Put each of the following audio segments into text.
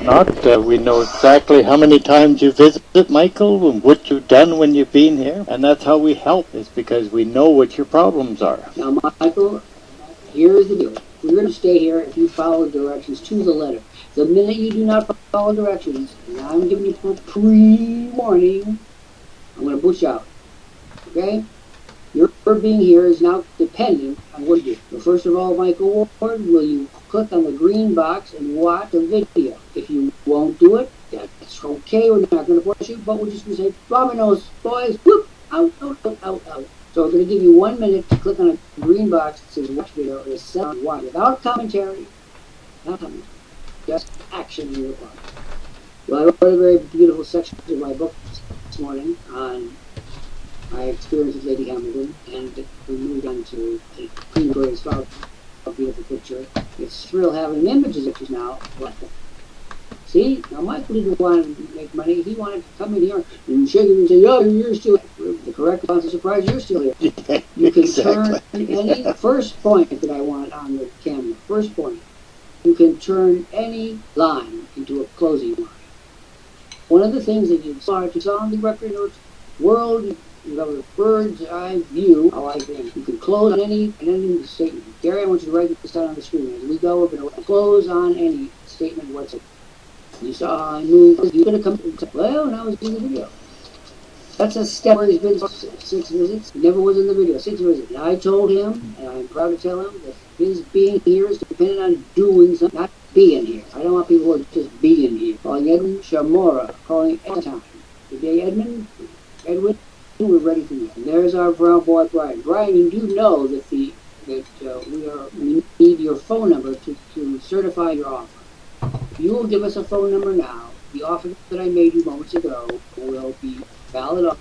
not. We know exactly how many times you visit, Michael, and what you've done when you've been here. And that's how we help, is because we know what your problems are. Now, Michael, here's the deal. We're going to stay here if you follow directions to the letter. The minute you do not follow directions, and I'm giving you a pre-warning, I'm going to push out. Okay? Your being here is now dependent on what you do. So first of all, Michael Ward, will you click on the green box and watch the video? If you won't do it, that's okay. We're not going to force you, but we're just going to say, Dominoes, boys, whoop, out, out, out, out, out. So we're going to give you 1 minute to click on a green box that says watch video or sell watch without commentary. Not commentary. Just action in your part. Well, I wrote a very beautiful section of my book this morning on my experience with Lady Hamilton, and we moved on to a Queen Victoria's Father, a beautiful picture. It's thrill having images of it now. See, now Michael didn't want to make money. He wanted to come in here and shake him and say, "Oh, you're still here." The correct response is surprise, you're still here. You can turn any first point that I want on the camera. First point. You can turn any line into a closing line. One of the things that you saw on the record notes, world, you have a bird's eye view, how I think. You can close on any statement. Gary, I want you to write this down on the screen. As we go, we're going to close on any statement whatsoever. You saw how I moved. You're going to come and say, well, now he's doing the video. That's a step where he's been 6 visits. He never was in the video. 6 visits. And I told him, and I'm proud to tell him, that his being here is dependent on doing something, not being here. I don't want people who are just being here. Calling Edwin Shamora, calling anytime. Today, Edwin, we're ready for you. And there's our brown boy, Brian. Brian, you do know that we need your phone number to certify your offer. If you will give us a phone number now, the offer that I made you moments ago will be valid up,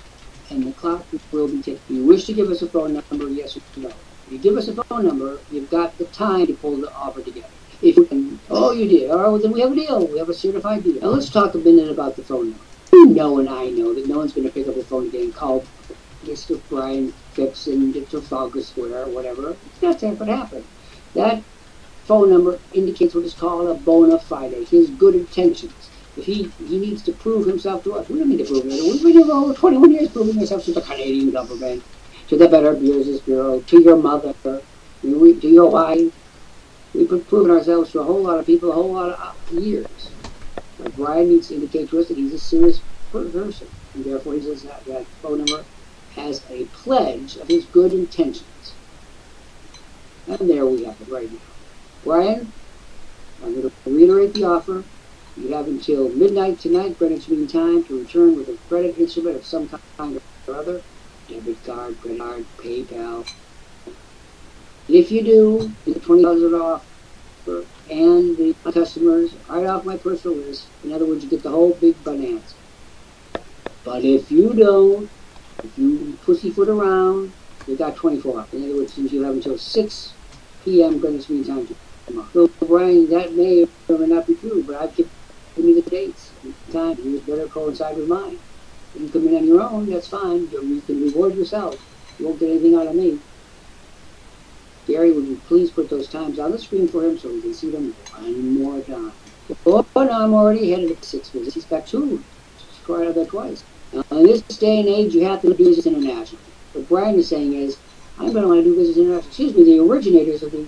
and the clock will be ticking. If you wish to give us a phone number, yes or no. If you give us a phone number, you've got the time to pull the offer together. If you can, oh, you did. All right, well, then we have a deal. We have a certified deal. Now let's talk a minute about the phone number. You know and I know that no one's going to pick up the phone again and call Mr. Brian Phipps in Trafalgar Square or whatever. That's not what happened. That phone number indicates what is called a bona fide, his good intentions. If he needs to prove himself to us, we don't need to prove it. We've been here for over 21 years proving ourselves to the Canadian government, to the Better Business Bureau, to your mother, to your wife. We've been proving ourselves to a whole lot of people, a whole lot of years. But Brian needs to indicate to us that he's a serious person, and therefore he says that phone number as a pledge of his good intentions. And there we have it right now. Brian, I'm going to reiterate the offer. You have until midnight tonight, Greenwich Mean Time, to return with a credit instrument of some kind or other. Debit card, credit card, PayPal. If you do, you get $20 off and the customers right off my personal list. In other words, you get the whole big bonanza. But if you don't, if you pussyfoot around, you got 24 off. In other words, since you have until 6 p.m. Greenwich Mean Time tomorrow. So, Brian, that may or may not be true, but I've given you the dates and the time. You better coincide with mine. If you come in on your own, that's fine. You can reward yourself. You won't get anything out of me. Gary, would you please put those times on the screen for him so we can see them one more time? Oh, no, I'm already headed at 6 visits. He's got 2. Just cried out there twice. Now, in this day and age, you have to do business internationally. What Brian is saying is, I'm going to want to do business internationally. Excuse me, the originators of the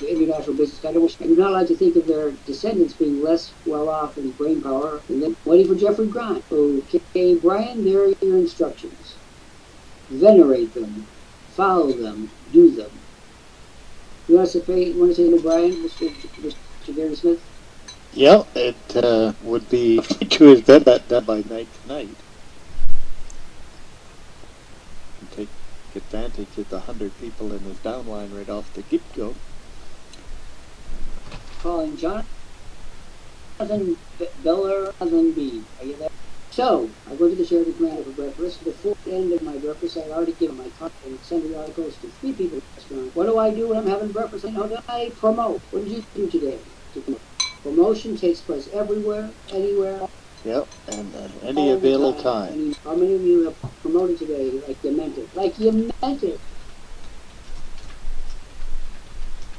international business guide, you're not allowed to think of their descendants being less well off in brain power than them waiting for Jeffrey Grimes. Okay, Brian, there are your instructions. Venerate them, follow them, do them. You want to say to Brian, Mr. Gary Smith? Yeah, it would be to his bed that by night tonight. And take advantage of the 100 people in his downline right off the get-go. Calling Jonathan Beller, Jonathan B. Are you there? So, I go to the Sheridan Commander for breakfast. Before the end of my breakfast, I already given my card and send the articles to 3 people at the restaurant. What do I do when I'm having breakfast? I promote. What did you do today? Promotion takes place everywhere, anywhere. Yep, and any available time. How many of you have promoted today like you meant it? Like you meant it.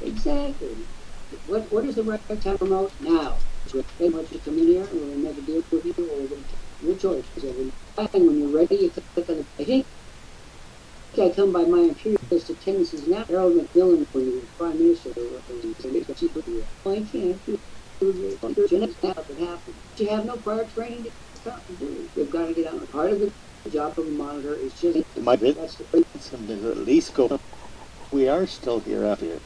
Exactly. What is the right time to promote? Now. Hey, why don't you come in here and we'll make a deal with you, or we're going to your choice. So when you're ready, you click on the. I think I come by my imperialistic tendencies now. Harold Macmillan, when he was Prime Minister, well, I can't do it. You have no prior training to do. You've got to get on. Part of the job of a monitor is just. My business, and at least go. We are still here after you.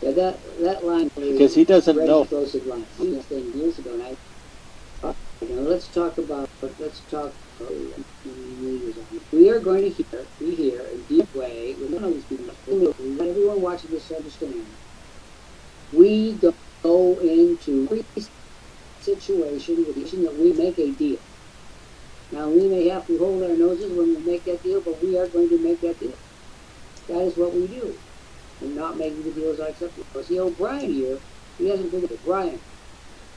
Yeah, that line. Because he doesn't know. Explosive line. Years ago, and let's talk. We are going to hear in a deep way. We don't know these people. Everyone watching this understand. We go into every situation with the issue that we make a deal. Now we may have to hold our noses when we make that deal, but we are going to make that deal. That is what we do. We're not making the deals unacceptable. Because the old Brian here, he hasn't figured it. Brian,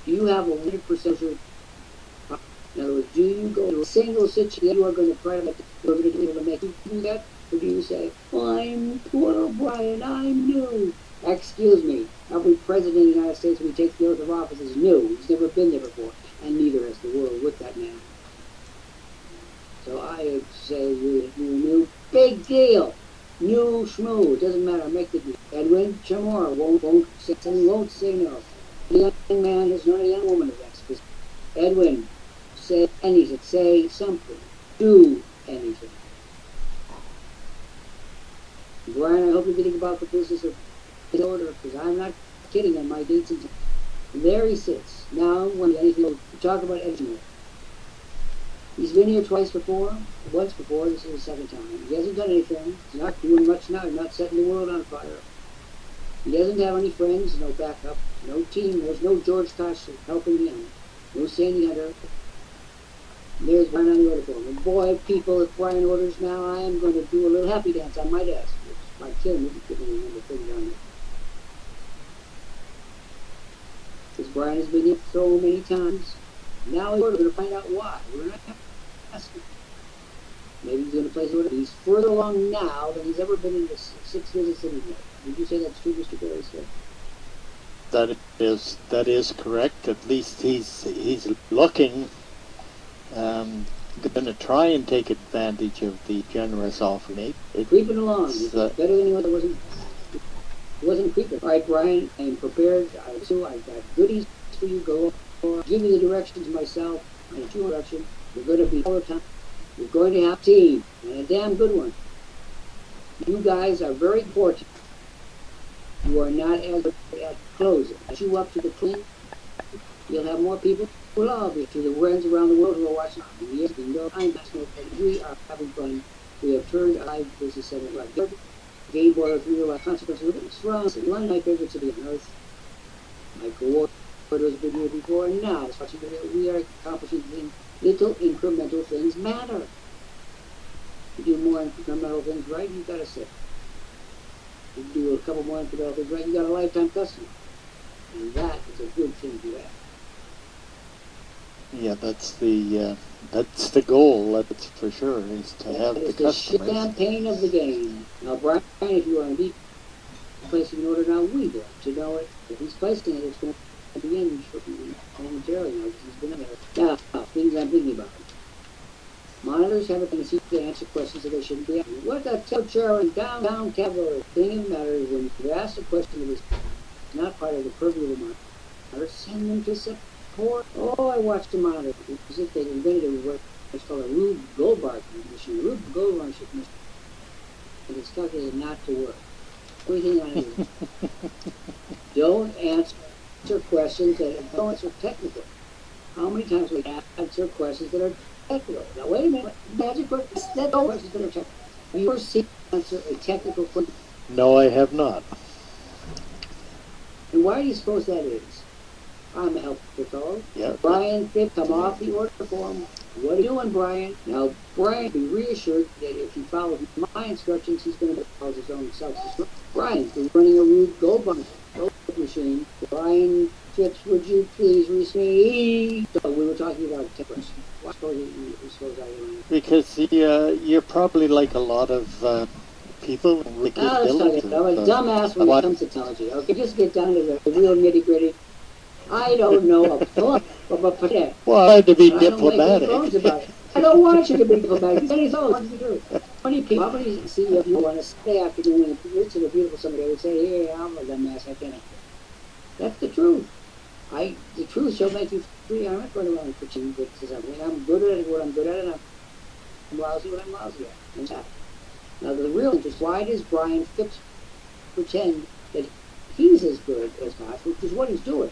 do you have a 100%? In other words, do you go to a single situation you are going to try to make you do that? Or do you say, well, I'm poor Brian, I'm new. Excuse me, every president of the United States when he takes the oath of office is new. He's never been there before. And neither has the world with that man. So I say you're new. Big deal. New schmoo. It doesn't matter. Make the deal. Edwin Chamorro won't say no. The young man is not a young woman of that. Edwin, say anything. Say something. Do anything. Brian, I hope you're getting about the business of order, because I'm not kidding on my dates and there he sits. Now, when anything, we talk about engineering. He's been here once before. This is the second time. He hasn't done anything. He's not doing much now. He's not setting the world on fire. He doesn't have any friends, no backup, no team. There's no George Kosh helping him. No Sandy Hunter. There's Brian on the order form. And boy, people, if Brian orders now, I am going to do a little happy dance on my desk. Which might kill me if you give me another thing on it. Because Brian has been here so many times. Now we're going to find out why. We're not asking. Maybe he's going to place an order. He's further along now than he's ever been in the 6 visits that he's made. Would you say that's true, Mr. Barry Smith? That is correct. At least he's looking. Going to try and take advantage of the generous offer. Creeping along. It's better than he was. It wasn't creeping. All right, Brian, I'm prepared. I've got goodies for you. Go on. Give me the directions myself. I need your direction. We're going to be all the time. We're going to have a team, and a damn good one. You guys are very important. You are not as good at closing. As you up to the clean, you'll have more people. We'll all be to the friends around the world who are watching. Yes, we know I'm national, and we are having fun. We have turned Live Business Center like good. Game board of real consequences of France and one of my favorite city on earth. My co-worker has been here before, and now it's watching video. We are accomplishing things. Little incremental things matter. You do more incremental things right, you've got to sit. You do a couple more incremental things right, you got a lifetime customer. And that is a good thing to have. Yeah, that's the goal. That's for sure. Is to have the customers. The champagne of the game. Now, Brian, if you want to be placing an order now, we do to know it. If he's placing it, it's going to be in momentarily now because he's been in there. Now, things I'm thinking about. Monitors have a tendency to answer questions that they shouldn't be asking. What the temperature and down cavalry? The thing of the matter is when you ask a question that is not part of the purview of the monitor, send them to support. Oh, I watched the monitor. As if they'd invented what's called a Rube Goldberg machine. A Rube Goldberg machine. And it's calculated not to work. Only thing I do. Don't answer questions that don't are technical. How many times we answer questions that are technical? Now wait a minute. Answer questions that are technical. Have you ever seen answer a technical question? No, I have not. And why do you suppose that is? I'm a helpful fellow. Yeah. Brian, come off the order form. What are you doing, Brian? Now, Brian, be reassured that if he follows my instructions, he's going to follow his own self-destruct. Brian's been running a Rube Goldberg machine. Brian Phipps, would you please receive? So we were talking about temperance. Why suppose I am? Because you're probably like a lot of people. Let's talk about I'm a dumbass when it comes to technology. Okay, just get down to the real nitty-gritty. I don't know a plum about that. Well, I had to be I don't make any diplomatic. bones about it. I don't want you to be diplomatic. He said he's always wanted to do. How many people, how many CEOs you want to Sunday afternoon when it's a beautiful somebody would say, hey, I'm a dumbass, I can't. That's the truth. The truth shall make you free. I'm not going around preaching good to something. I'm good at what I'm good at, and I'm lousy what I'm lousy at. And that. Now, the real interest, why does Brian Phipps pretend that he's as good as Koch, which is what he's doing,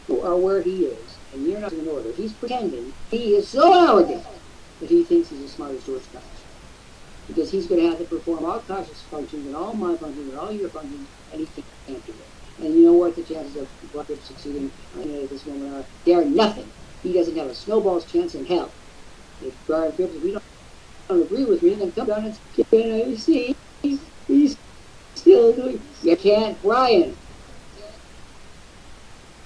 or where he is, and you're not in order. He's pretending he is so arrogant that he thinks he's as smart as George Koch. Because he's going to have to perform all Koch's functions and all my functions and all your functions, and he can't do it. And you know what the chances of Phipps succeeding at this moment are? They're nothing. He doesn't have a snowball's chance in hell. If Brian Phipps, if we don't agree with me, then come down and say, can I see? He's still doing. You can't, Brian.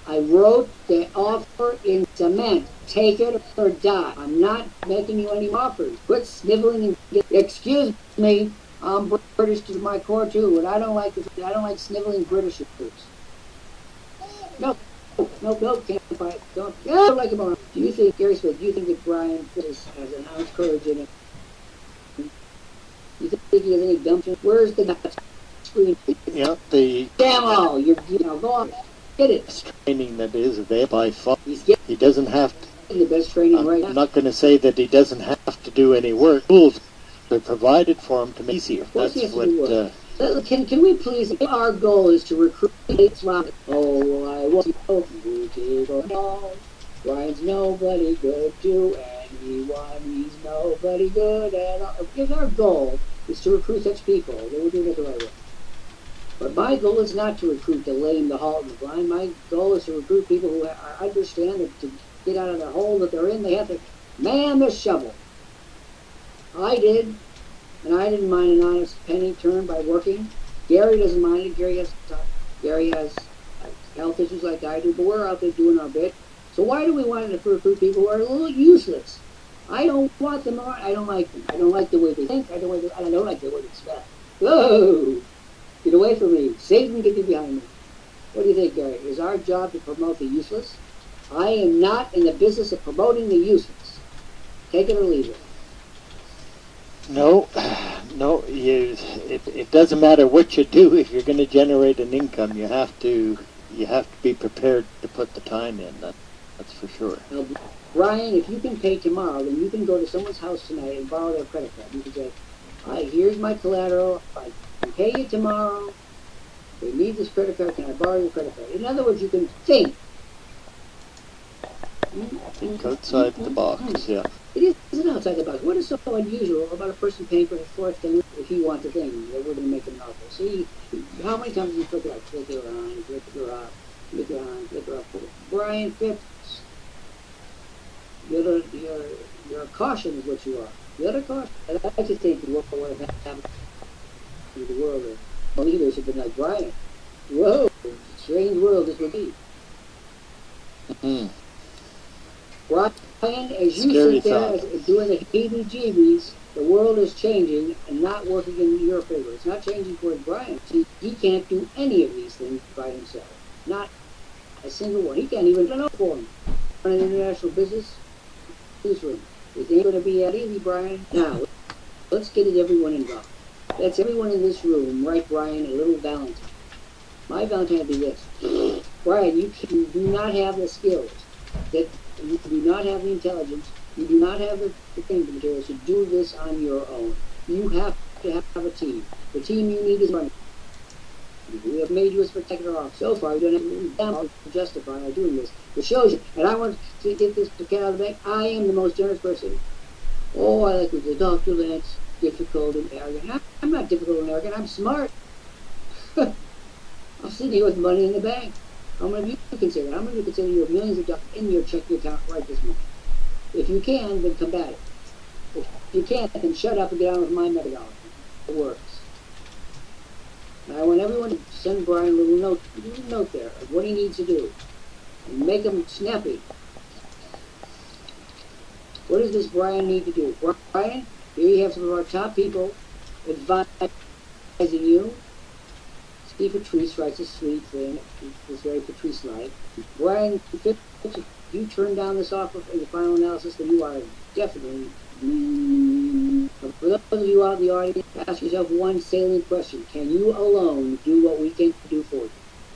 I wrote the offer in cement. Take it or die. I'm not making you any offers. Quit sniveling and excuse me. I'm British to my core too, and I don't like sniveling British recruits. No, can't fight. Don't like him on. Do you think, Gary Smith? Do you think that Brian has an ounce of courage in it? You think he has any gumption? Where's the screen? Yeah, the damn all. You know, go on. Get it. Training that is available by far. He doesn't have to. The best training right now. I'm not going to say that he doesn't have to do any work. Tools are provided for him to make it easier. That's what. Can we please? Our goal is to recruit Islam. Oh, I want you to know. Brian's nobody good to anyone. He's nobody good at all. If our goal is to recruit such people, then we're doing it the right way. But my goal is not to recruit the lame, the halt, and the blind. My goal is to recruit people who understand that to get out of the hole that they're in, they have to man the shovel. I did, and I didn't mind an honest penny turned by working. Gary doesn't mind it. Gary has health issues like I do, but we're out there doing our bit. So why do we want to recruit people who are a little useless? I don't want them around. I don't like them. I don't like the way they think. I don't like the way they smell. Whoa! Get away from me. Satan, get you behind me. What do you think, Gary? Is our job to promote the useless? I am not in the business of promoting the useless. Take it or leave it. No. It doesn't matter what you do if you're going to generate an income. You have to be prepared to put the time in. That's for sure. Now, Brian, if you can pay tomorrow, then you can go to someone's house tonight and borrow their credit card. You can say, here's my collateral. I can pay you tomorrow. They need this credit card. Can I borrow your credit card? In other words, you can think. Think outside the box, yeah. It isn't outside the box. What is so unusual about a person paying for the fourth thing if he wants a thing? We're going to make him an offer. See, how many times do you flicker off, flicker on, flicker off, flicker on, flicker off? Brian Phipps, you're a caution is what you are. You're a caution. And I just think what would have happened in the world of leaders have been like, Brian, whoa, strange world this would be. Mm-hmm. Brian, as you sit there doing the heebie-jeebies, the world is changing and not working in your favor. It's not changing towards Brian. See, he can't do any of these things by himself. Not a single one. He can't even run up for him. Run an international business newsroom. It ain't going to be that easy, Brian. Now, let's get everyone involved. That's everyone in this room. Write Brian a little Valentine. My Valentine would be this. Brian, you do not have the skills. That you do not have the intelligence. You do not have the thinking materials to do this on your own. You have to have a team. The team you need is money. We have made you a spectacular offer. So far, you don't have to justify doing this. It shows you. And I want to get this cat out of the bank. I am the most generous person. Oh, I like the Dr. Lance, difficult and arrogant. I'm not difficult and arrogant. I'm smart. I'm sitting here with money in the bank. How many of you consider that? How many of you consider you have millions of dollars in your checking account right this moment? If you can, then combat it. If you can't, then shut up and get on with my methodology. It works. And I want everyone to send Brian a little note there of what he needs to do. And make him snappy. What does this Brian need to do? Brian, here you have some of our top people advising you. Steve Patrice writes a sweet thing. It's very Patrice-like. Brian, if you turn down this offer in the final analysis, then you are definitely... For those of you out in the audience, ask yourself one salient question. Can you alone do what we can do for you?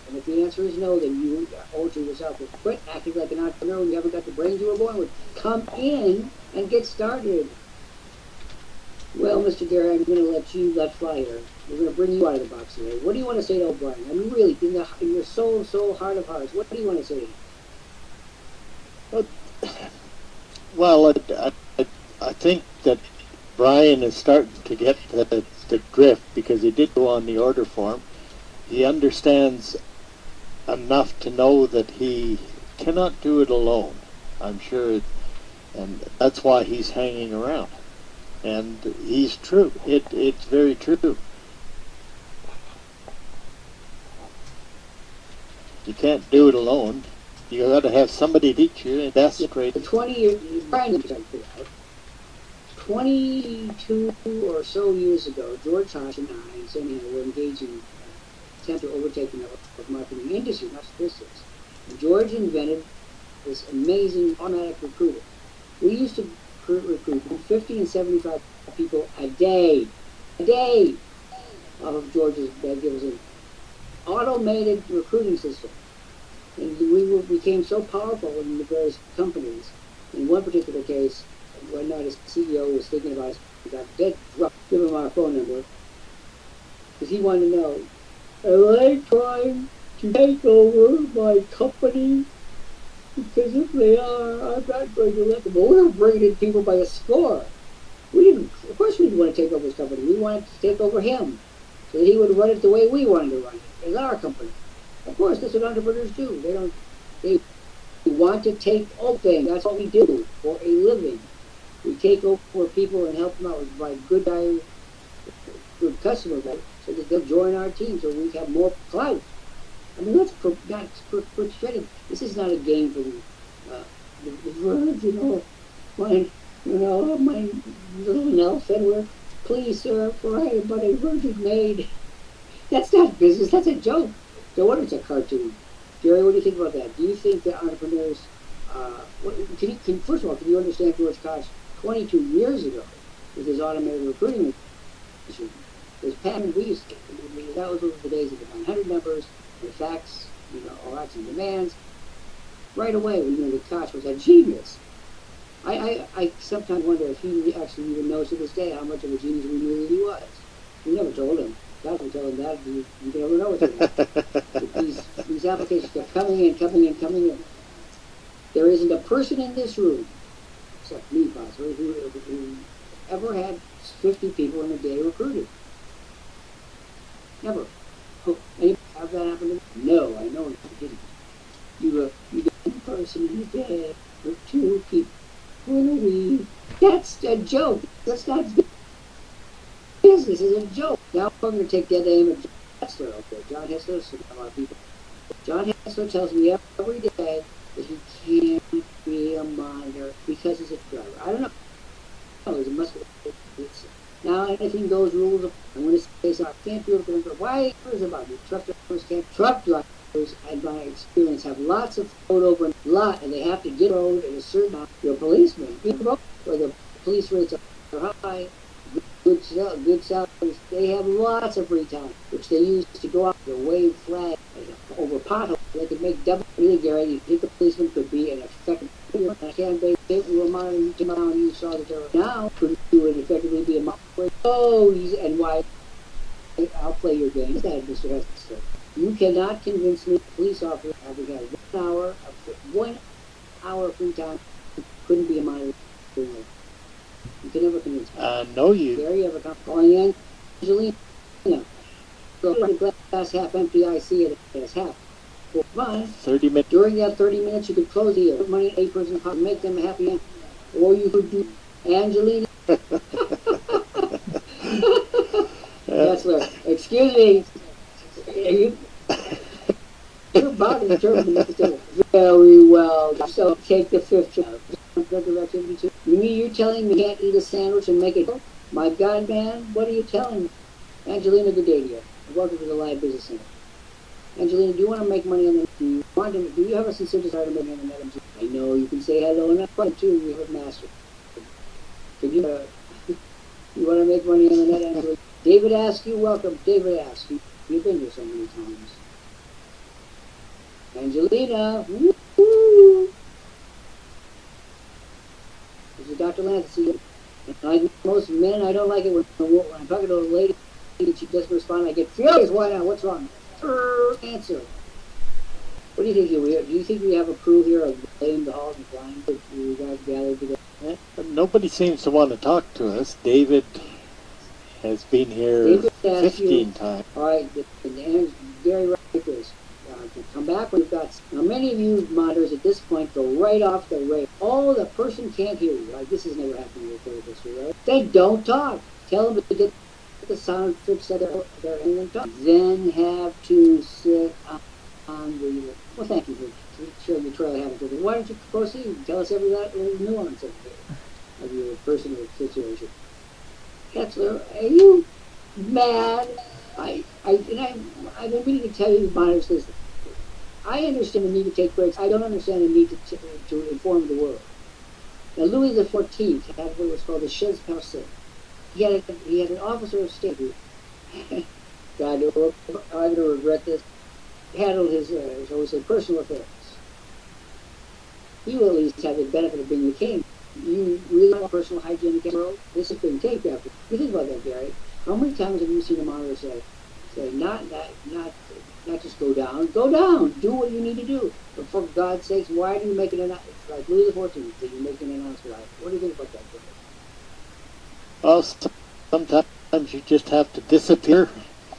And if the answer is no, then you owe it to yourself. Quit acting like an entrepreneur when you haven't got the brains you were born with. Come in and get started. Well, Mr. Gary, I'm going to let you let fly here. We're going to bring you out of the box today. What do you want to say to O'Brien? I mean, really, in your soul, heart of hearts, what do you want to say to him? Well, I think that Brian is starting to get the drift, because he did go on the order form. He understands enough to know that he cannot do it alone, I'm sure, and that's why he's hanging around. And he's true. It's very true. You can't do it alone. You got to have somebody teach you, and that's great. 20 years, Brian, 22 or so years ago, George Tosh and I and Sandy were engaged in attempt to overtake the network marketing industry, not statistics. And George invented this amazing automatic recruiter. We used to recruit 50 and 75 people a day off of George's bed. It was an automated recruiting system. And we became so powerful in the various companies. In one particular case, one night his CEO was thinking about us, he got dead drunk, give him our phone number, because he wanted to know, am I trying to take over my company? Because if they are, I'm not going to let them. But we were bringing in people by the score. Of course we didn't want to take over his company. We wanted to take over him, so that he would run it the way we wanted to run it, as our company. Of course, that's what entrepreneurs do. They want to take over things. That's what we do for a living. We take over people and help them out with good customer base, so that they'll join our team, so we have more clout. I mean, let's not pretend. This is not a game for the verge, my little elf, and please, sir, for I am but a virgin maid. That's not business. That's a joke. No wonder it's a cartoon. Jerry, what do you think about that? Do you think that entrepreneurs, first of all, can you understand George Koch 22 years ago with his automated recruiting machine? His patent, that was the days of the 900 numbers, the fax, all lots of demands. Right away, the Koch was a genius. I sometimes wonder if he actually even knows to this day how much of a genius we knew that he was. We never told him. God would tell him that. You never know it. These applications kept coming in. There isn't a person in this room, except me possibly, who ever had 50 people in a day recruited. Never. Anybody have that happen to me? No, I know you didn't. You get one person in a day for 2 people in a week. That's a joke. That's not business. Is a joke. Now I'm going to take dead aim at John Hessler. Okay, John Hessler is a lot of people. John Hessler tells me every day that he can't be a monitor because he's a driver. I don't know. It must be. Now anything goes rules. I'm going to say so. I can't do it for them. Why is it about me? Truck drivers can't. Truck drivers, in my experience, have lots of road over a lot, and they have to get road at a certain amount. You're a policeman. Where the police rates are high. Good salaries. They have lots of free time, which they use to go out to wave flag over potholes. They could make double. Really, Gary, you think the policeman could be an effective? I can't be. We were monitoring tomorrow. You saw the terror. Now, could you would effectively be a monitor? Oh, and why? I'll play your game. That, Mr. Hester. You cannot convince me. Police officer having had 1 hour free time couldn't be a monitor. You can never convince me. No, you. Gary, ever come calling Angelina? So the glass half empty, I see it as half. Well, fine. 30 minutes. During that 30 minutes, you could close the deal. Put money in a person's pocket, make them happy. Or you could do Angelina. Kessler, excuse me. Your body determined to make the table. Very well. So take the 5th out. You're telling me you can't eat a sandwich and make it? My God, man, what are you telling me? Angelina, good day to you. Welcome to the Live Business Center. Angelina, do you want to make money on the do you have a sincere desire to make money on the net? I know you can say hello and that too, we have master. Can you you want to make money on the net, Angelina? David Askew, welcome. David Askew. You've been here so many times. Angelina, woo-hoo. This is Dr. Lant. See you. Like most men, I don't like it when I'm talking to a lady and she doesn't respond. I get furious. Why not? What's wrong? Answer. What do you think? Do you think we have a crew here of laying the halls and flying that you guys gathered today? Nobody seems to want to talk to us. David has been here 15 times. All right, and Gary, right this. Come back when you've got. Now, many of you monitors at this point go right off the rail. Oh, the person can't hear you. Like, this has never happened in recorded history, right? They don't talk. Tell them to get the sound fixed at their end and talk. Then have to sit on the. Well, thank you for sharing the trail habit with me. Why don't you proceed and tell us every little nuance of your personal situation? Ketzler, are you mad? I've been meaning to tell you, monitors, this. I understand the need to take breaks. I don't understand the need to inform the world. Now, Louis XIV had what was called the chaise passée. He had an officer of state who, God, I'm going to regret this, handled his, shall we say, personal affairs. He will at least have the benefit of being the king. You really want personal hygiene in the world? This is being taped after. You think about that, Gary. How many times have you seen a monitor say not just go down, do what you need to do. But for God's sakes, why do you make an announcement? Like Louis XIV, did you make an announcement? What do you think about that, Gary? Well, sometimes you just have to disappear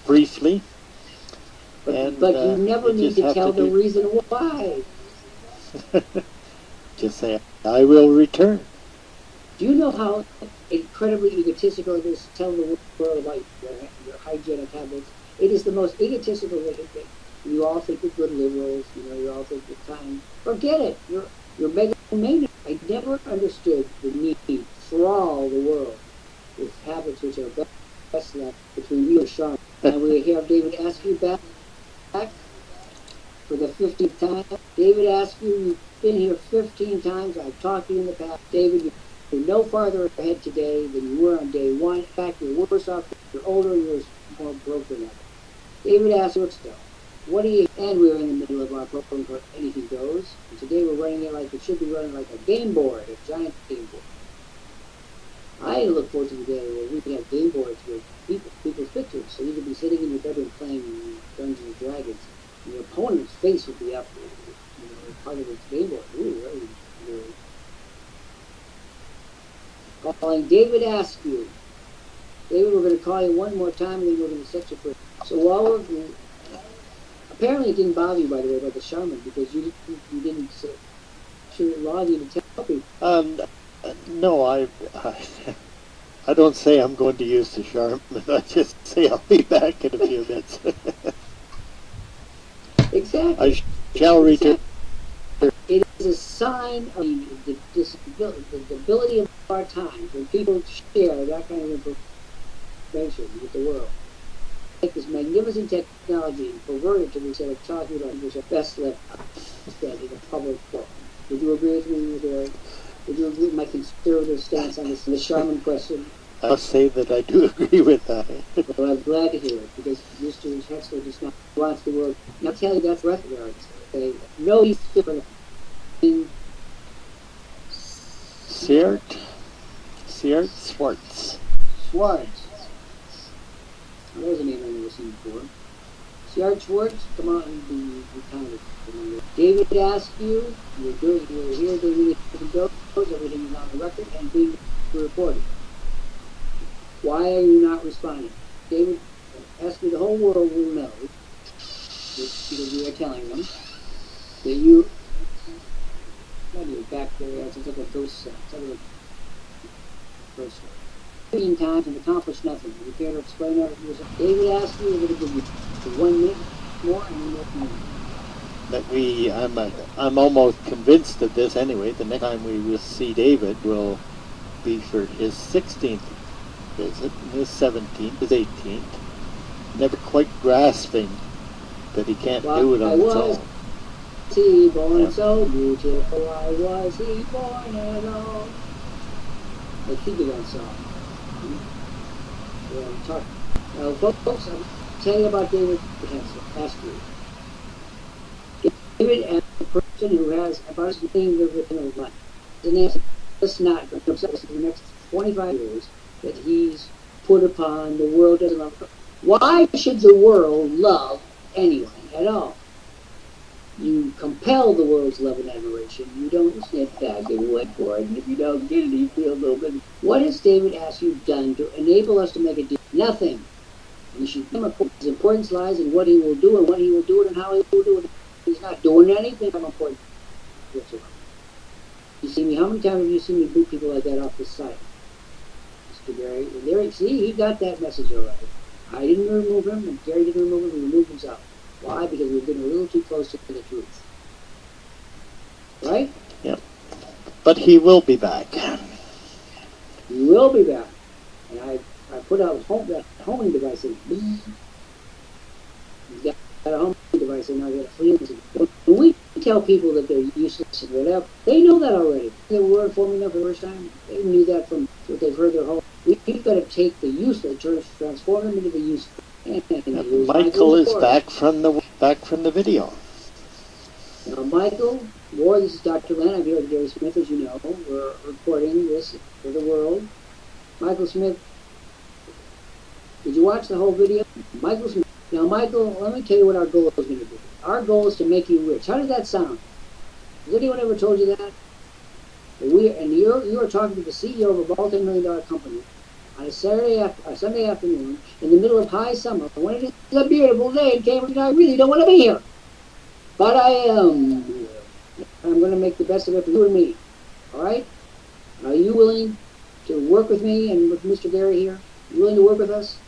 briefly. But you never need to tell the reason why. Just say, I will return. Do you know how incredibly egotistical it is to tell the world about your hygienic habits? It is the most egotistical thing. You all think you're good liberals, you all think you're kind. Forget it. You're megalomaniac. I never understood the need to trawl the world with habits which are best left between you and Sean. And we have David Askew back for the 15th time. David Askew, you've been here 15 times. I've talked to you in the past. David, you're no farther ahead today than you were on day one. In fact, you're worse off. You're older. You're more broken up. David Askew, still. What do you? And we're in the middle of our program for Anything Goes. And today we're running it like it should be running like a game board, a giant game board. I look forward to the day where we can have game boards with people's pictures, so you could be sitting in your bedroom playing Dungeons and Dragons, and your opponent's face would be up, part of its game board. Ooh, really. Calling David Askew. David, we're going to call you one more time, and then we're going to set you free. So while apparently it didn't bother you, by the way, about the shaman, because you didn't log you to tell people. No, I don't say I'm going to use the Charmin. I just say I'll be back in a few minutes. Exactly. I shall return. It is a sign of the debility of our times when people share that kind of information with the world. Take this magnificent technology and pervert it to the set of talking about which are best left in a public forum. Would you agree with me, Gary? Would you agree with my conservative stance on the Charmin question? I'll say that I do agree with that. Well, I'm glad to hear it, because Mr. Hexler just now wants the world. Now tell you that's breath guards. Okay. No, he's different. Seart Schwartz. Schwartz. There's a name I've never seen before. Seart Schwartz, come on and be counted. David Askew, you're here doing Anything Goes, everything is on the record and being reported. Why are you not responding? David Askew, the whole world will know, because we are telling them, that you, not even back there, it's like a ghost set, it's like a ghost set. 15 times and accomplished nothing. You care to explain that to yourself? David Askew, we're going to give you 1 minute more and then we'll that I'm almost convinced of this anyway. The next time we will see David will be for his 16th visit, his 17th, his 18th. never quite grasping that he can't Why do it on his was own. he born Yeah. so beautiful? Why was he born alone? I think of that song. Yeah, I'm talking. Now, folks, I'm telling you about David Askew. David, as a person who has about as many within his life, is an answer. It's not going to upset us in the next 25 years that he's put upon the world doesn't love him. Why should the world love anyone at all? You compel the world's love and admiration. You don't sit back and wait for it. And if you don't get it, you feel a little bit. What has David Askew done to enable us to make a deal? Nothing. We should give him his importance lies in what he will do and when he will do it and how he will do it. He's not doing anything of importance whatsoever. You see me? How many times have you seen me boot people like that off the site, Mr. Gary? And there, see, he got that message all right. I didn't remove him, and Gary didn't remove him. He removed himself. Why? Because we've been a little too close to the truth. Right? Yep. But he will be back. He will be back. And I put out that homing device in. He's got a homing device and now got a flea. When we tell people that they're useless and whatever, they know that already. They were informing them for the first time. They knew that from what they've heard their whole. We've got to take the useless, transform them into the useful. And Michael is back from the video. Now, Michael Ward, this is Dr. Lant. I'm here with Gary Smith, as you know. We're recording this for the world. Michael Smith, did you watch the whole video? Michael Smith. Now, Michael, let me tell you what our goal is going to be. Our goal is to make you rich. How does that sound? Has anyone ever told you that? You are talking to the CEO of a multi-million-dollar company on a Sunday afternoon in the middle of high summer when it is a beautiful day in Cambridge and I really don't want to be here. But I am. I'm going to make the best of it for you and me. All right? Are you willing to work with me and with Mr. Gary here? Are you willing to work with us?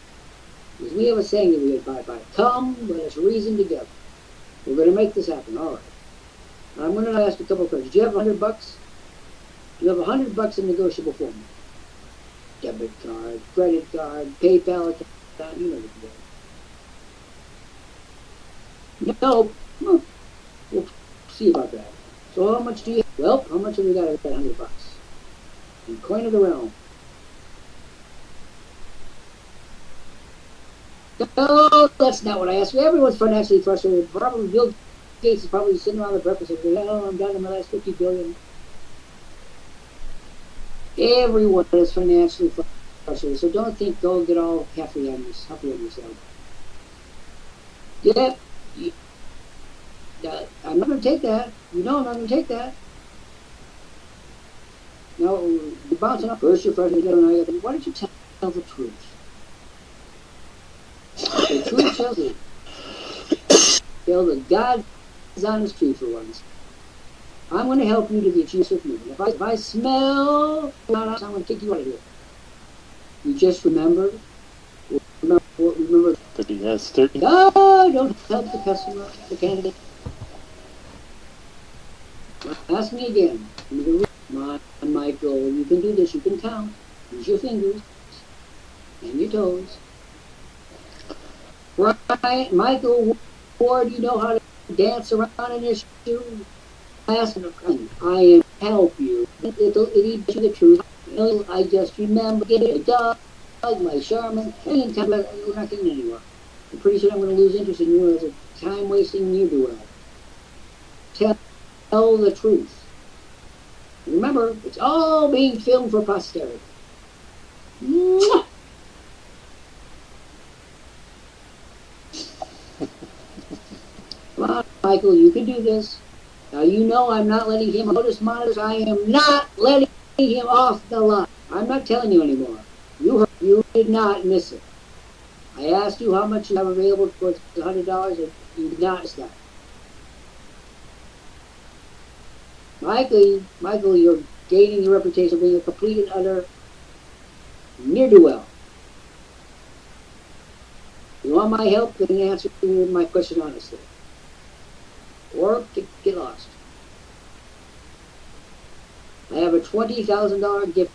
Because we have a saying that we live by. Come, let us reason together. We're going to make this happen. All right. Now, I'm going to ask you a couple of questions. Do you have $100? Do you have $100 in negotiable for me? Debit card, credit card, PayPal account, you know the deal. No. We'll see about that. So how much do you have? Well, how much have we got of that $100? In coin of the realm. No, that's not what I asked you. Everyone's financially frustrated. Probably Bill Gates is probably sitting around the breakfast and saying, oh, I'm down to my last $50 billion. Everyone is financially frustrated, so don't think go get all happy on yourself. Yeah, I'm not going to take that. You know I'm not going to take that. Now, you're bouncing up. First you're frustrated, why don't you tell the truth? The truth tells you. Tell the God's honest truth for once. I'm going to help you to get used with me. If I smell, I'm going to kick you out of here. You just remember That he has 30. No, don't help the customer, the candidate. Ask me again. Come on, Michael, you can do this. You can count. Use your fingers and your toes. Right, Michael Ward, you know how to dance around in your shoes. Ask him, I am help you. It'll you the truth. I just remember getting a dog, my Sherman. We're not getting anywhere. I'm pretty sure I'm going to lose interest in you as a time-wasting ne'er-do-well. Tell the truth. Remember, it's all being filmed for posterity. Mwah! Come on, Michael, you can do this. Now, you know I'm not letting him notice monitors. I am not letting him off the line. I'm not telling you anymore. You did not miss it. I asked you how much you have available for $100, and you did not miss that. Michael, you're gaining the reputation of being a complete and utter ne'er-do-well. You want my help? Then answer my question honestly. Or get lost. I have a $20,000 gift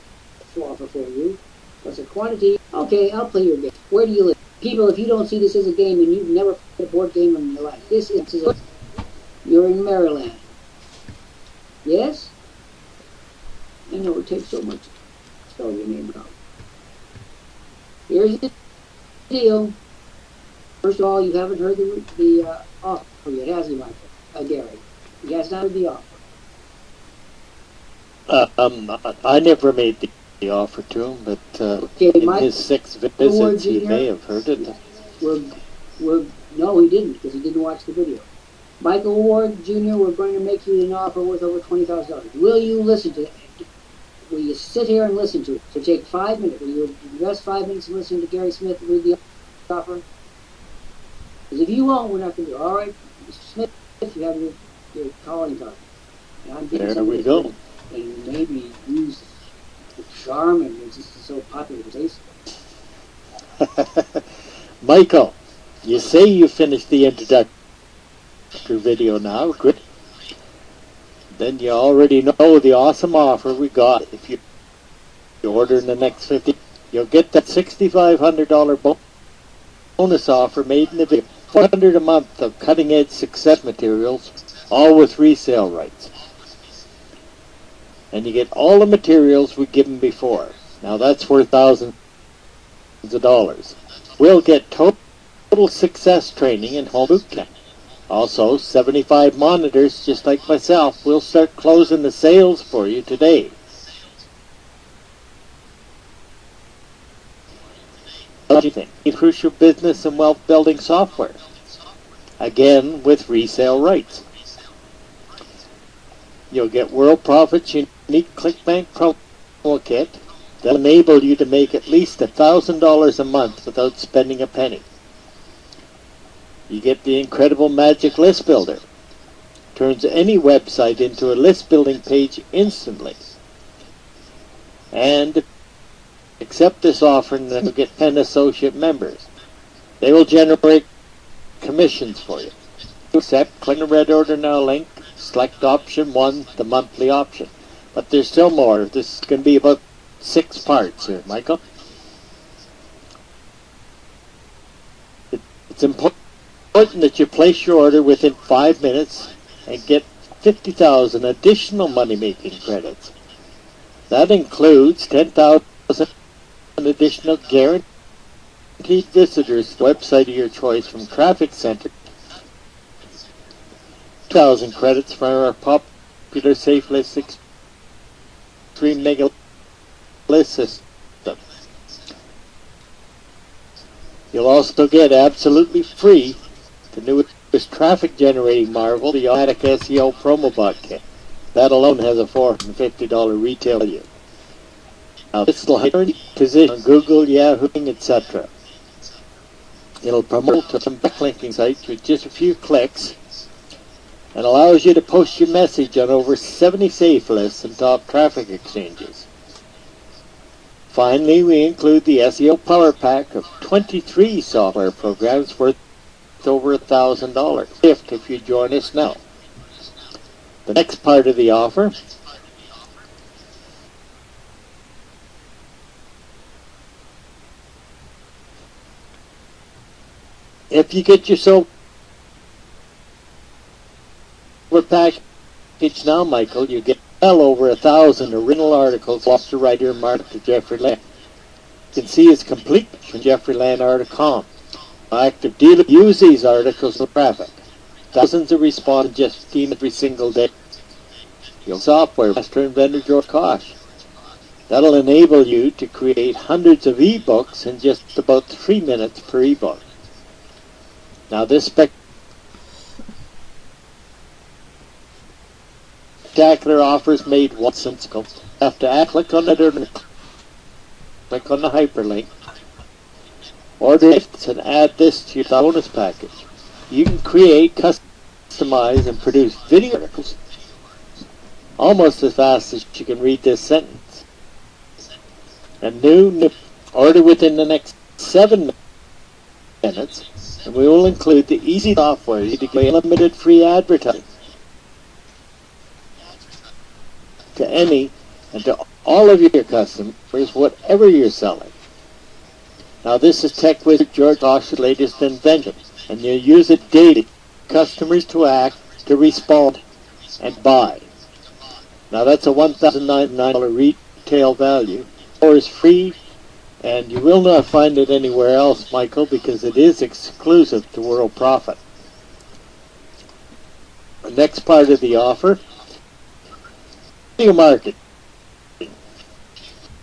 offer for you. Plus a quantity. Okay, I'll play your game. Where do you live? People, if you don't see this as a game and you've never played a board game in your life, you're in Maryland. Yes? I know it takes so much to spell your name out. Here's the deal. First of all, you haven't heard the offer yet, has he, Michael? Gary? He has not heard the offer. I never made the offer to him, but Okay, in Michael, his 6 visits, he may have heard it. No, he didn't, because he didn't watch the video. Michael Ward Jr., we're going to make you an offer worth over $20,000. Will you listen to it? Will you sit here and listen to it? So take 5 minutes. Will you invest 5 minutes and listen to Gary Smith read the offer? Because if you won't, we're not going to do it. All right, Mr. Smith, you have your calling card. And I'm there we go. And maybe use the charm and it's just so popular taste. Michael, you say you finished the introductory video now. Good. Then you already know the awesome offer we got. If you order in the next 50, you'll get that $6,500 bonus offer made in the video. $400 a month of cutting-edge success materials, all with resale rights. And you get all the materials we given before. Now that's worth thousands of dollars. We'll get total success training and home boot camp. Also, 75 monitors, just like myself. We'll start closing the sales for you today. What do you think? Crucial business and wealth building software. Again, with resale rights. You'll get Worldprofit's unique ClickBank promo kit that'll enable you to make at least $1,000 a month without spending a penny. You get the incredible Magic List Builder. Turns any website into a list building page instantly. And accept this offer and then you'll get 10 associate members. They will generate commissions for you. Accept, click the red order now link, select option 1, the monthly option. But there's still more. This is going to be about 6 parts here, Michael. It's important that you place your order within 5 minutes and get 50,000 additional money-making credits. That includes 10,000 additional guaranteed visitors to the website of your choice from Traffic Center, 2,000 credits for our popular Safelist Extreme Mega List system. You'll also get absolutely free the newest traffic generating marvel, the automatic SEO promo bot kit. That alone has a $450 retail value. Now this will help you position on Google, Yahoo, etc. It'll promote to some backlinking sites with just a few clicks and allows you to post your message on over 70 Safelists and top traffic exchanges. Finally, we include the SEO Power Pack of 23 software programs worth over $1,000 gift if you join us now. The next part of the offer if you get your silver package now, Michael, you get well over 1,000 original articles lost to writer and marketer Jeffrey Lant. You can see his complete from jeffreylantar.com. Active dealers use these articles for traffic. Thousands of responses just team every single day. Your software master and vendor George Kosh. That'll enable you to create hundreds of ebooks in just about 3 minutes per ebook. Now this spectacular offer is made once and you have to click on it or click on the hyperlink. Order it and add this to your bonus package. You can create, customize, and produce video articles almost as fast as you can read this sentence. And new order within the next 7 minutes, and we will include the easy software to get unlimited free advertising to any and to all of your customers, whatever you're selling. Now this is Tech Wizard George Bosch's latest invention, and you use it daily for customers to act, to respond, and buy. Now that's a $1,099 retail value, or is free, and you will not find it anywhere else, Michael, because it is exclusive to Worldprofit. The next part of the offer, video marketing.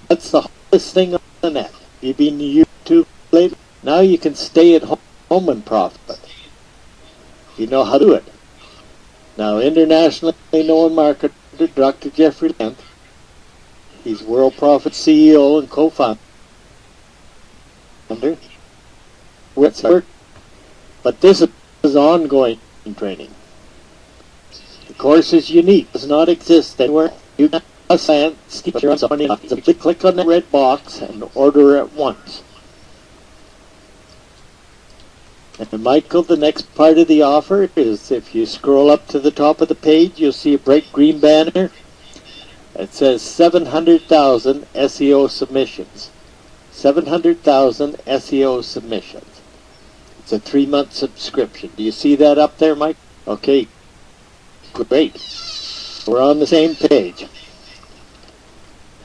That's the hardest thing on the net. You've been to YouTube lately. Now you can stay at home and profit. You know how to do it. Now, internationally known marketer Dr. Jeffrey Lant, he's Worldprofit CEO and co-founder. But this is ongoing training. The course is unique. It does not exist anywhere. You can simply click on the red box and order at once. And Michael, the next part of the offer is, if you scroll up to the top of the page, you'll see a bright green banner. It says 700,000 SEO submissions. 700,000 SEO submissions. It's a 3-month subscription. Do you see that up there, Mike? Okay, great. We're on the same page.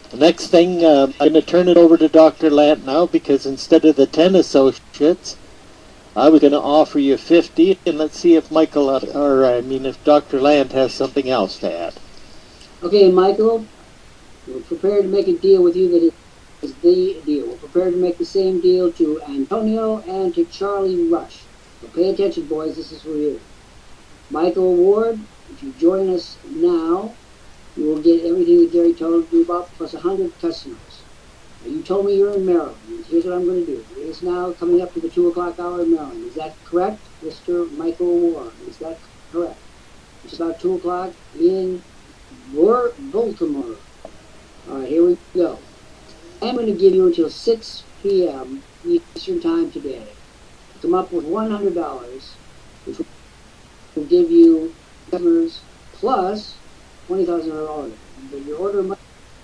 The next thing, I'm going to turn it over to Dr. Lant now, because instead of the 10 associates, I was going to offer you 50, and let's see if Michael, if Dr. Lant has something else to add. Okay, Michael, we're prepared to make a deal with you that is the deal. We're prepared to make the same deal to Antonio and to Charlie Rush. So pay attention, boys, this is for you. Michael Ward, if you join us now, you will get everything that Gary told you about, plus 100 customers. Now, you told me you're in Maryland. Here's what I'm going to do. It is now coming up to the 2 o'clock hour in Maryland. Is that correct, Mr. Michael Ward? Is that correct? It's about 2 o'clock in Baltimore. All right, here we go. I'm going to give you until 6 p.m. Eastern Time today to come up with $100, which will give you customers plus $20,000 order. But your order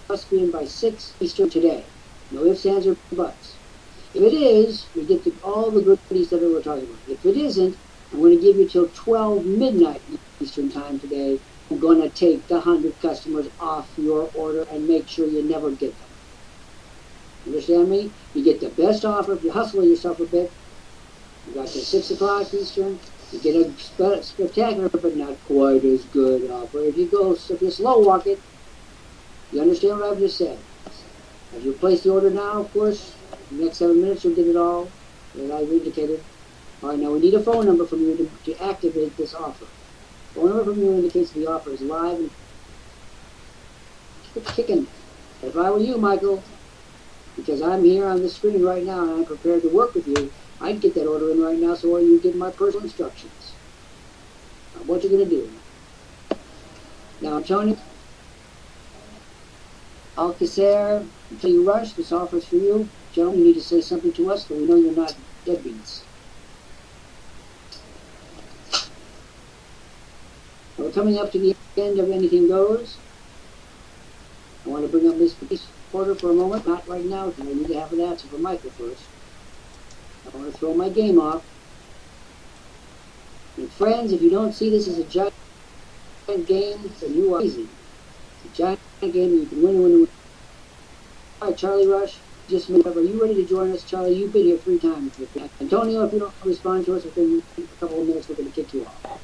must be in by 6 Eastern today. No ifs, ands, or buts. If it is, we get to all the goodies that we're talking about. If it isn't, I'm going to give you till 12 midnight Eastern Time today. I'm going to take the 100 customers off your order and make sure you never get them. Understand me? You get the best offer if you hustle yourself a bit. You got till 6 o'clock Eastern. You get a spectacular but not quite as good offer. If you slow walk it, you understand what I've just said. As you place the order now, of course, in the next 7 minutes you'll get it all that I've indicated. All right, now we need a phone number from you to activate this offer. Phone number from you indicates the offer is live and it's kicking. But if I were you, Michael, because I'm here on the screen right now and I'm prepared to work with you, I'd get that order in right now so you give my personal instructions. Now, what you're going to do. Now, Tony, Alcacer, until you rush, this offer is for you. Gentlemen, you need to say something to us so we know you're not deadbeats. We're coming up to the end of Anything Goes. I want to bring up this reporter for a moment. Not right now, because I need to have an answer for Michael first. I want to throw my game off. And friends, if you don't see this as a giant game, then you are easy. It's a giant game, you can win. All right, Charlie Rush, just move over. Are you ready to join us, Charlie? You've been here 3 times. Antonio, if you don't respond to us within a couple of minutes, we're going to kick you off.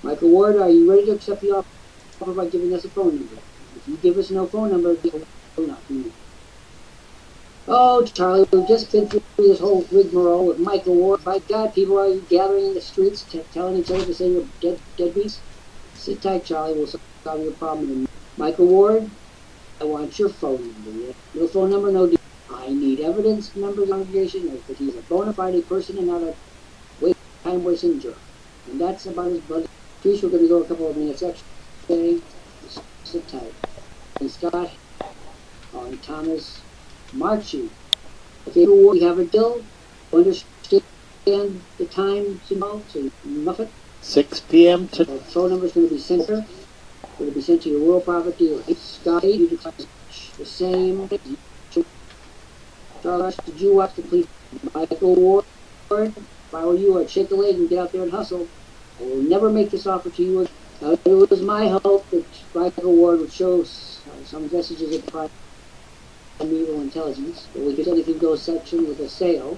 Michael Ward, are you ready to accept the offer by giving us a phone number? If you give us no phone number, we'll not be you. Oh, Charlie, we've just been through this whole rigmarole with Michael Ward. By God, people are gathering in the streets telling each other to say you're deadbeats? Sit tight, Charlie. We'll solve your problem. Michael Ward, I want your phone number. No phone number, no deal. I need evidence, members of the congregation, that he's a bona fide person and not a time-wasting jerk. And that's about his budget. Please, we're going to go a couple of minutes extra. Okay, sit tight. And Scott on Thomas Marchi. Okay, we have a deal. Understand the time signal, so you muff it. 6 p.m. to... The phone number is going to be sent here. It's going to be sent to your Worldprofit dealer. Scott, you declare the same. Charles, did you watch the police? Michael Ward, if I were you, I'd shake the leg and get out there and hustle. I will never make this offer to you. It was my hope that Michael Ward would show some messages of private evil intelligence, but we could anything go section with a sale.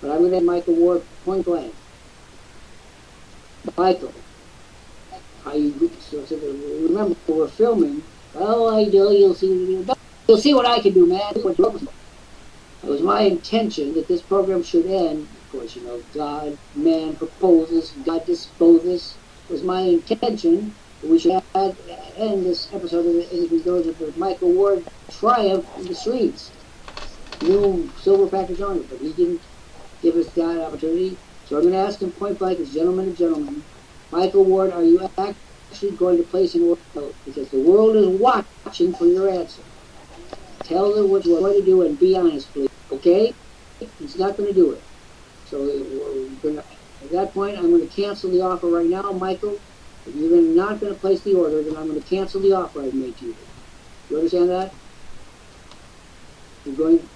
But I'm going to have Michael Ward point blank. Michael, remember we're filming. Oh, I do. You'll see what I can do, man. It was my intention that this program should end. Of course, you know, God, man proposes, God disposes. It was my intention that we should end this episode of Anything Goes with Michael Ward triumph in the streets. New silver package on it, but he didn't give us that opportunity. So I'm going to ask him point blank, as gentleman to gentleman, Michael Ward, are you actually going to place an order? Because the world is watching for your answer. Tell them what you're going to do and be honest, please. Okay? He's not going to do it. So at that point, I'm going to cancel the offer right now, Michael. If you're not going to place the order, then I'm going to cancel the offer I've made to you. You understand that? You're going.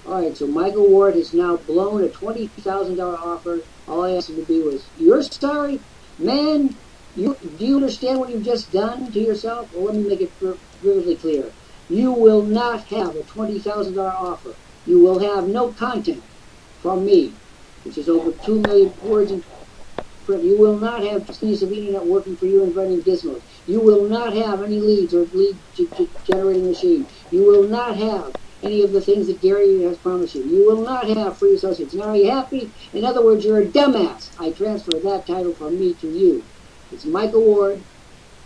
All right. So Michael Ward has now blown a $20,000 offer. All I asked him to do was, "You're sorry, man. Do you understand what you've just done to yourself?" Well, let me make it vividly clear. You will not have a $20,000 offer. You will have no content from me, which is over 2 million words in print. You will not have piece of internet working for you and running gizmos. You will not have any leads or lead generating machine. You will not have any of the things that Gary has promised you. You will not have free associates. Now, are you happy? In other words, you're a dumbass. I transfer that title from me to you. It's Michael Ward.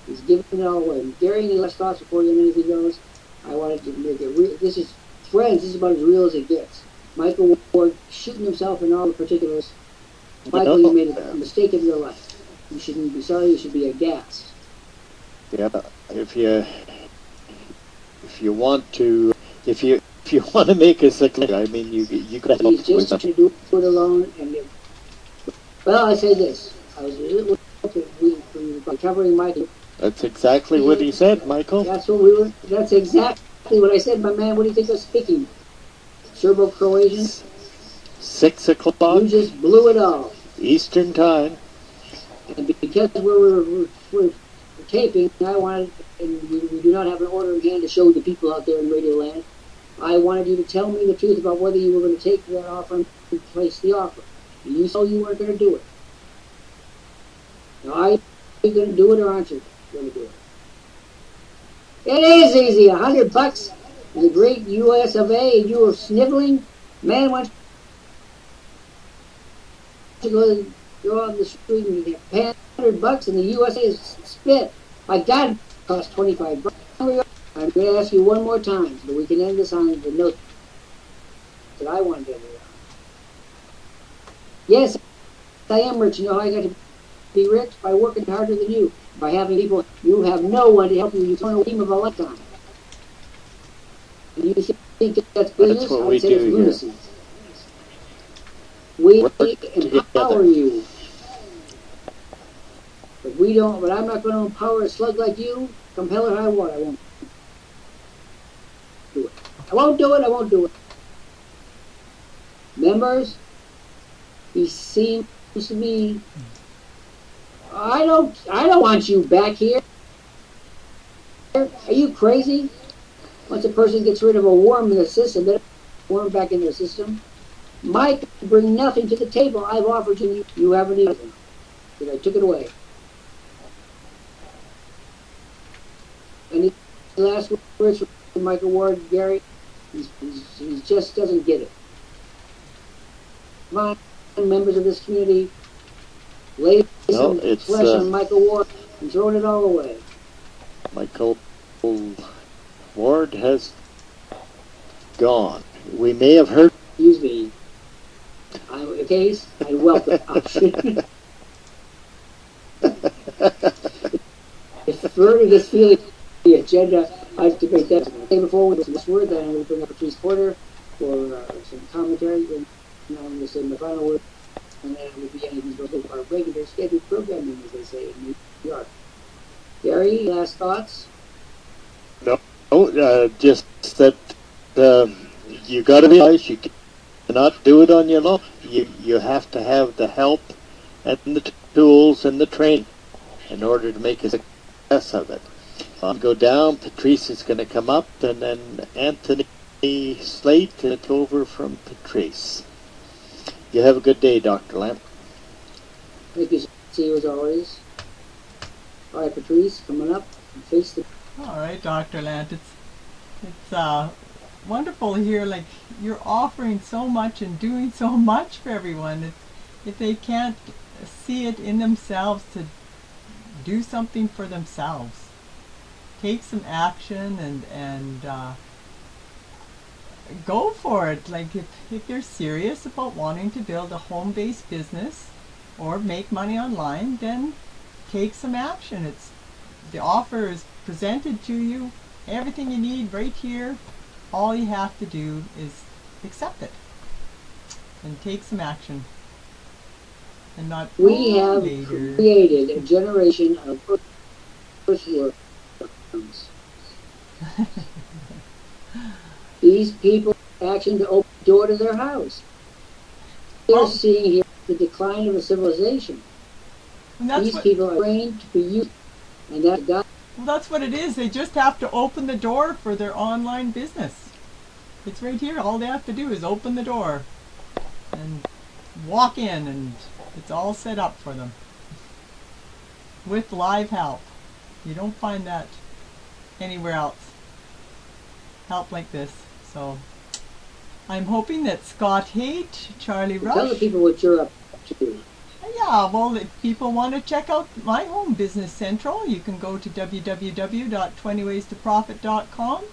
He's giving it all away. Gary, any last thoughts before you and anything goes? I wanted to make it real. This is, friends, this is about as real as it gets. Michael Ward shooting himself in all the particulars. Michael, you made a mistake of your life. You shouldn't be sorry. You should be aghast. Yeah, if you want to make a success, I mean, you could help. He's just to do it alone. And well, I say this. I was covering Michael. That's exactly what he said, Michael. That's what we were. That's exactly what I said, my man. What do you think of speaking? Serbo-Croatian? 6 o'clock. You just blew it all. Eastern time. And because we're taping, I wanted, and we do not have an order in hand to show the people out there in Radio Land. I wanted you to tell me the truth about whether you were going to take that offer and place the offer. And you said you weren't going to do it. Now, are you going to do it or aren't you going to do it? It is easy. $100 in the great U.S. of A. And you are sniveling. Man, once you go on the street and you pay $100 and the USA is spit. My God, it costs $25. I'm going to ask you one more time so that we can end this on the note that I wanted to end it on. Yes, I am rich. You know how I got to be rich? By working harder than you. By having people, you have no one to help you. You turn a team of a lifetime. And you think that's business? That's what I we would say do it's here. lunacy. We empower together. you. But we don't, but I'm not going to empower a slug like you. Compel it, I won't. I won't do it. I won't do it. I won't do it. Members, he seems to be. I don't want you back here. Are you crazy? Once a person gets rid of a worm in the system, then a worm back in their system. Mike, bring nothing to the table. I've offered you. You haven't even. Because I took it away. Any last words from Michael Ward, Gary? He just doesn't get it. Come on, members of this community, lay some flesh on Michael Ward and throwing it all away. Michael Ward has gone. We may have heard. Excuse me. In case, I welcome option. If further this feeling the agenda, I have to make that before with this word, then I'm going to bring up a Patrice Porter for some commentary, and I'm going to say my final word, and then it will be anything but our regular scheduled programming, as they say in New York. Gary, last thoughts? No, just that you got to realize you cannot do it on your own. You have to have the help and the tools and the training in order to make a success of it. I'll go down, Patrice is going to come up, and then Anthony Slate and over from Patrice. You have a good day, Dr. Lant. Thank you. See you as always. All right, Patrice, coming up and face the... All right, Dr. Lant, it's wonderful to hear, like, you're offering so much and doing so much for everyone. If they can't see it in themselves to do something for themselves, take some action and go for it. Like, if you're serious about wanting to build a home-based business or make money online, then take some action. The offer is presented to you, everything you need right here. All you have to do is accept it and take some action. And not We have created a generation of earthworms. These people action to open the door to their house. We're seeing here the decline of a civilization. These people are trained to be used, and that's what it is. They just have to open the door for their online business. It's right here. All they have to do is open the door and walk in, and it's all set up for them with live help. You don't find that anywhere else. Help like this. So I'm hoping that Scott Haight, Charlie Rush. Tell the people what you're up to. Yeah, well, if people want to check out my home, Business Central, you can go to www.20waystoprofit.com.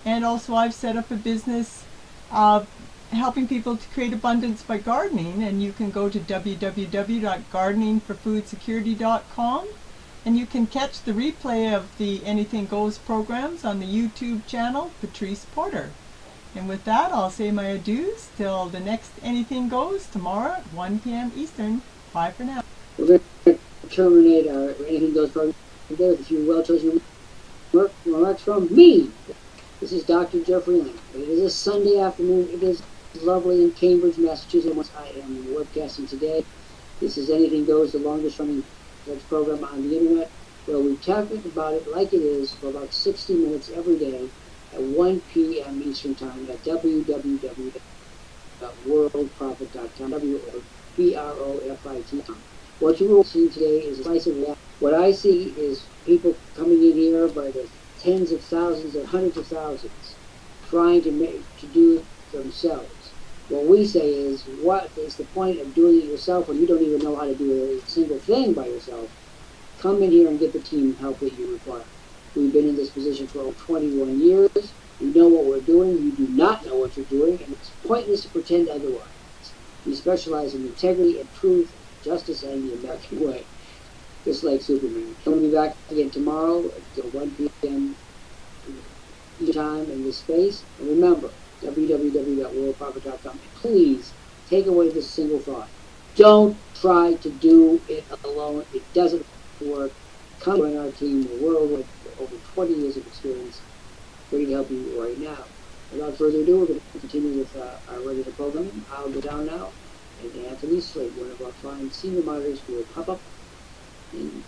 And also I've set up a business helping people to create abundance by gardening, and you can go to www.gardeningforfoodsecurity.com, and you can catch the replay of the Anything Goes programs on the YouTube channel, Patrice Porter. And with that, I'll say my adieus till the next Anything Goes tomorrow at 1 p.m. Eastern. Bye for now. We're going to terminate our Anything Goes program today with a few well-chosen remarks from me. This is Dr. Jeffrey Lant. It is a Sunday afternoon. It is lovely in Cambridge, Massachusetts. I am webcasting today. This is Anything Goes, the longest-running program on the internet, where we talk about it like it is for about 60 minutes every day at 1 p.m. Eastern Time at www.worldprofit.com. WORPROFIT.com. What you will see today is a slice of reality. What I see is people coming in here by the tens of thousands and hundreds of thousands trying to do it themselves. What we say is, what is the point of doing it yourself when you don't even know how to do a single thing by yourself? Come in here and get the team help that you require. We've been in this position for over 21 years. We know what we're doing. You do not know what you're doing, and it's pointless to pretend otherwise. We specialize in integrity and truth, justice, and the American way, just like Superman. I'm going to be back again tomorrow at 1 p.m. time in this space. And remember, www.worldprofit.com. Please take away this single thought. Don't try to do it alone. It doesn't work. Come join our team. We're over 20 years of experience, ready to help you right now. Without further ado, we're going to continue with our regular programming. I'll go down now, and Anthony Slate, one of our fine senior monitors, will pop up. And